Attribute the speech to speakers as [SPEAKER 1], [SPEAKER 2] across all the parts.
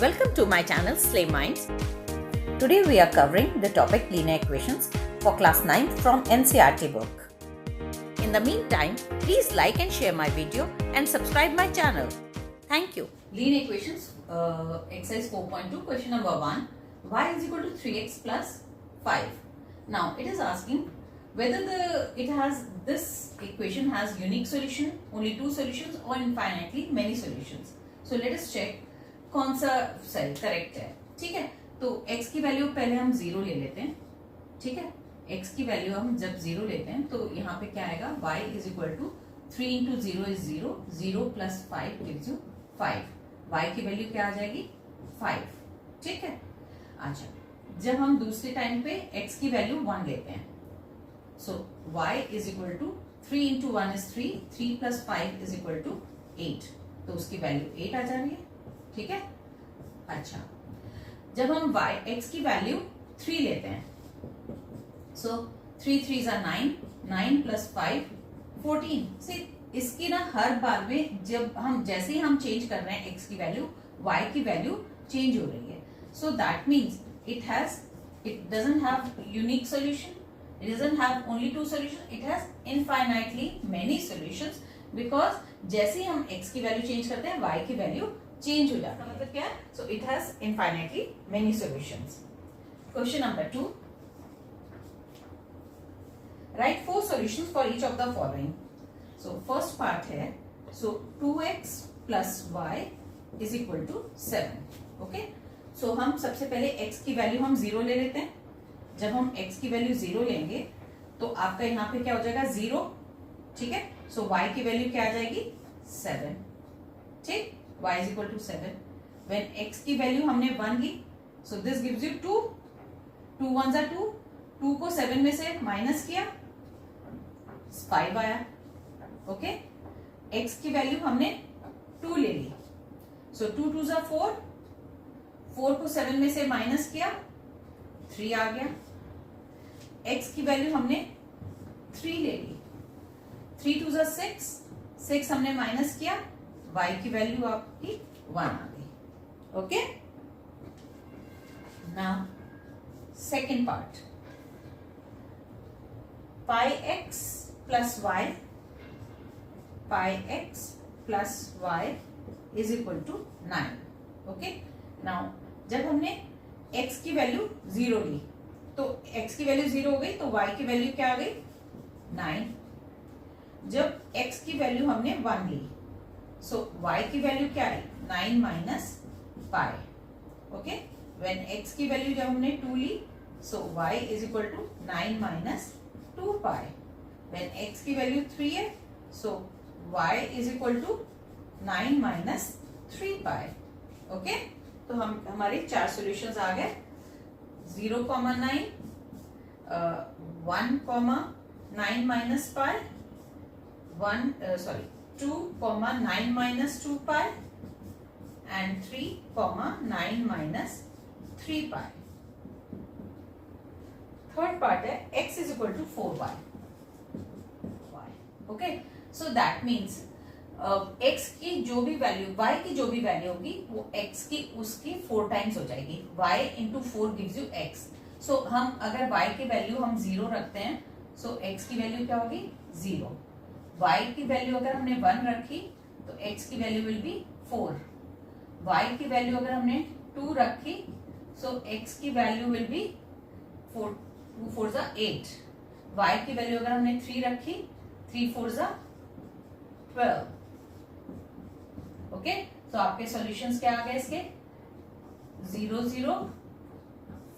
[SPEAKER 1] Welcome to my channel Slay Minds. Today we are covering the topic linear equations for class 9 from NCERT book. In the meantime, please like and share my video and subscribe my channel. Thank you.
[SPEAKER 2] Linear equations, exercise 4.2, question number 1. Y is equal to 3x plus 5. Now it is asking whether this equation has unique solution, only two solutions, or infinitely many solutions. So let us check कौन सा सही correct है. ठीक है, तो x की value पहले हम 0 ले लेते हैं. ठीक है, x की वैल्यू हम जब 0 लेते हैं तो यहाँ पे क्या आएगा, y is equal to 3 into 0 is 0, 0 plus 5 gives you 5. y की वैल्यू क्या आ जाएगी 5. ठीक है, अच्छा जब हम दूसरे टाइम पे x की वैल्यू 1 लेते हैं, so y is equal to 3 into 1 is 3, 3 plus 5 is equal to 8, तो उसकी वैल्यू 8 आ जा रही है. ठीक है, अच्छा जब हम x की वैल्यू 3 लेते हैं, सो 3 3 जा 9, 9 प्लस 5 14. से इसकी ना हर बार में जब हम जैसे ही हम चेंज कर रहे हैं x की वैल्यू, y की वैल्यू चेंज हो रही है. So that means it doesn't have unique solution, it doesn't have only two solutions, it has infinitely many solutions, because जैसे ही हम x की वैल्यू चेंज करते हैं y की वैल्यू चेंज हो जाता है. मतलब क्या है, so it has infinitely many solutions. Question number 2, right 4 solutions for each of the following. So first part है, so 2x plus y is equal to 7. Okay, so हम सबसे पहले x की वैल्यू हम 0 ले लेते हैं. जब हम x की वैल्यू 0 लेंगे तो आपका यहाँ पे क्या हो जाएगा 0. ठीक है, सो y की वैल्यू क्या आ जाएगी 7. ठीक, y is equal to 7. When x की वैल्यू हमने 1 ली, so this gives you 2. 2 1s are 2. 2 को 7 में से माइनस किया, 5 आया. ओके, x की वैल्यू हमने 2 ले ली, so 2 2s are 4. 4 को 7 में से माइनस किया, 3 आ गया. x की वैल्यू हमने 3 ले ली, 3 2s are 6. 6 हमने माइनस किया, y की वैल्यू आपकी 1 आ गई. Okay, now second part, pi x plus y, pi x plus y is equal to 9. Okay, now जब हमने x की वैल्यू 0 ली, तो x की वैल्यू 0 हो गई, तो y की वैल्यू क्या आ गई 9. जब x की वैल्यू हमने 1 ली, सो y की वैल्यू क्या है 9 minus pi. Okay, when x की वैल्यू जब हमने 2 ली, so y is equal to 9 minus 2 pi. When x की वैल्यू 3 है, so y is equal to 9 minus 3 pi. Okay, तो हम हमारे 4 सॉल्यूशंस आ गए. 0, 9, 1, 9 minus pi, 2, 9 minus 2 pi and 3, 9 minus 3 pi. Third part है x is equal to 4y. Okay, so that means x की जो भी वैल्यू, y की जो भी वैल्यू होगी वो x की उसकी 4 टाइम्स हो जाएगी. y into 4 gives you x. So हम अगर y की वैल्यू हम 0 रखते हैं, so x की वैल्यू क्या होगी 0. y की वैल्यू अगर हमने 1 रखी तो x की वैल्यू विल बी 4. y की वैल्यू अगर हमने 2 रखी, सो x की वैल्यू विल बी 4, 2 4 जा 8. y की वैल्यू अगर हमने 3 रखी, 3 4 जा 12. ओके, तो आपके सॉल्यूशंस क्या आ गए इसके 0 0,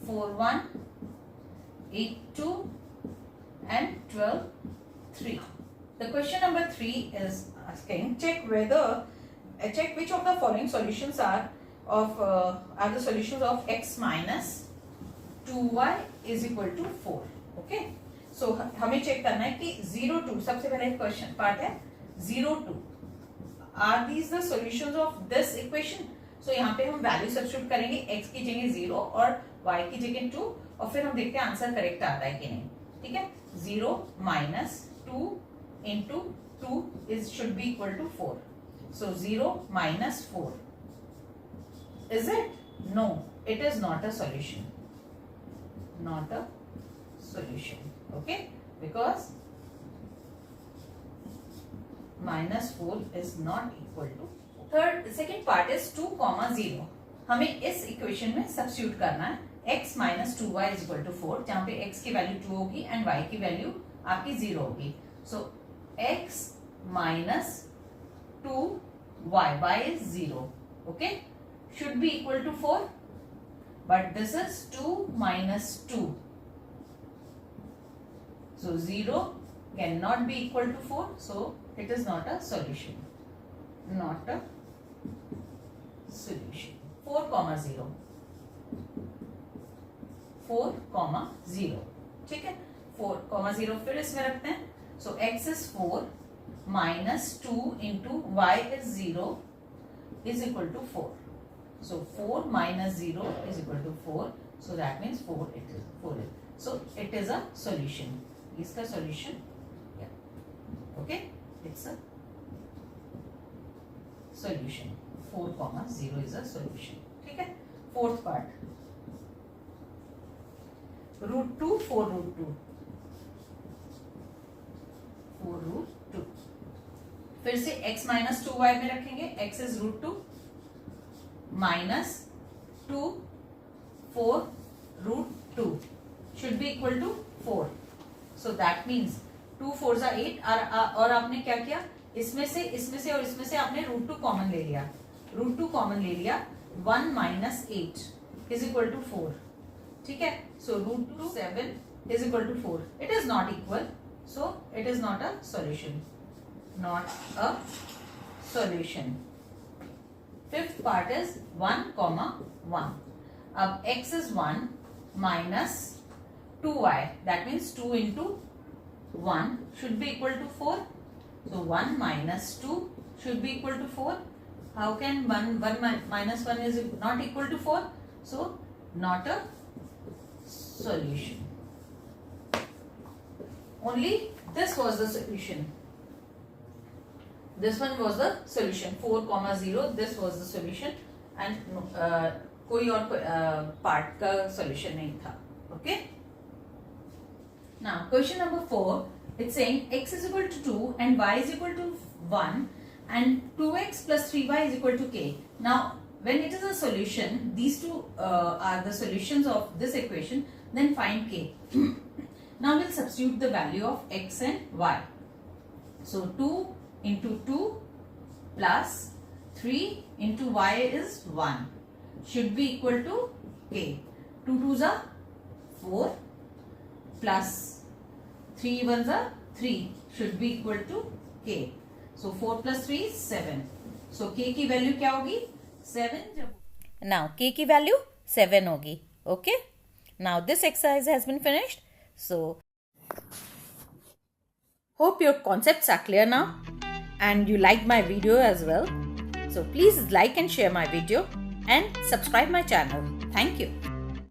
[SPEAKER 2] 4 1, 8 2 and 12 3. The question number 3 is asking check which of the following solutions are the solutions of x minus 2y is equal to 4. Okay, so हमें चेक करना है कि 0 2, सबसे पहले क्वेश्चन पार्ट है 0 2, are these the solutions of this equation? So यहाँ पे हम वैल्यू सब्स्टिट्यूट करेंगे, x की जगह 0 और y की जगह 2, और फिर हम देखते हैं आंसर करेक्ट आता है कि नहीं. ठीक है, 0 minus 2 into 2 should be equal to 4. So 0 minus 4 Is it? No, it is not a solution. Not a solution. Okay, because -4 is not equal to 4. Second part is 2, 0. हमें इस इक्वेशन में substitute करना है x minus 2y is equal to 4, जहाँ पे x की value 2 होगी and y की वैल्यू आपकी 0 होगी. सो x minus 2y, y is 0. Okay, should be equal to 4, but this is 2 minus 2. So 0 cannot be equal to 4, so it is not a solution. Not a solution. 4, 0. 4, 0. ठीक है, 4, 0 फिर इसमें रखते हैं. So x is 4 minus 2 into y is 0 is equal to 4. So 4 minus 0 is equal to 4. So that means 4 it is 4. So it is a solution. इसका solution, yeah. Okay, it's a solution. 4, 0 is a solution. ठीक है. Fourth part. √2, 4 √2. 4 √2. फिर से x minus 2y में रखेंगे. x is √2 minus 2 4 √2 should be equal to 4. So that means 2 4s are 8 और आपने क्या किया, इसमें से और इसमें से आपने √2 कॉमन ले लिया. √2 कॉमन ले लिया. 1 minus 8 is equal to 4. ठीक है. So √2 7 is equal to 4. It is not equal, so it is not a solution. Not a solution. Fifth part is 1, 1. अब x is 1 minus 2y. That means 2 into 1 should be equal to 4. So 1 minus 2 should be equal to 4. How can 1 minus 1 is not equal to 4? So not a solution. Only this was the solution. This one was the solution. 4, 0. This was the solution, and कोई और part का solution नहीं था. Okay. Now question number 4. It's saying x is equal to 2 and y is equal to 1 and 2x plus 3y is equal to k. Now when it is a solution, these two are the solutions of this equation, then find k. Now we'll substitute the value of x and y. So 2 into 2 plus 3 into y is 1 should be equal to k. 2 2s are 4 plus 3 1s are 3 should be equal to k. So 4 plus 3 is 7. So k की value क्या होगी? 7.
[SPEAKER 1] Now k की value 7 होगी. Okay. Now this exercise has been finished. So hope your concepts are clear now and you liked my video as well. So please like and share my video and subscribe my channel. Thank you.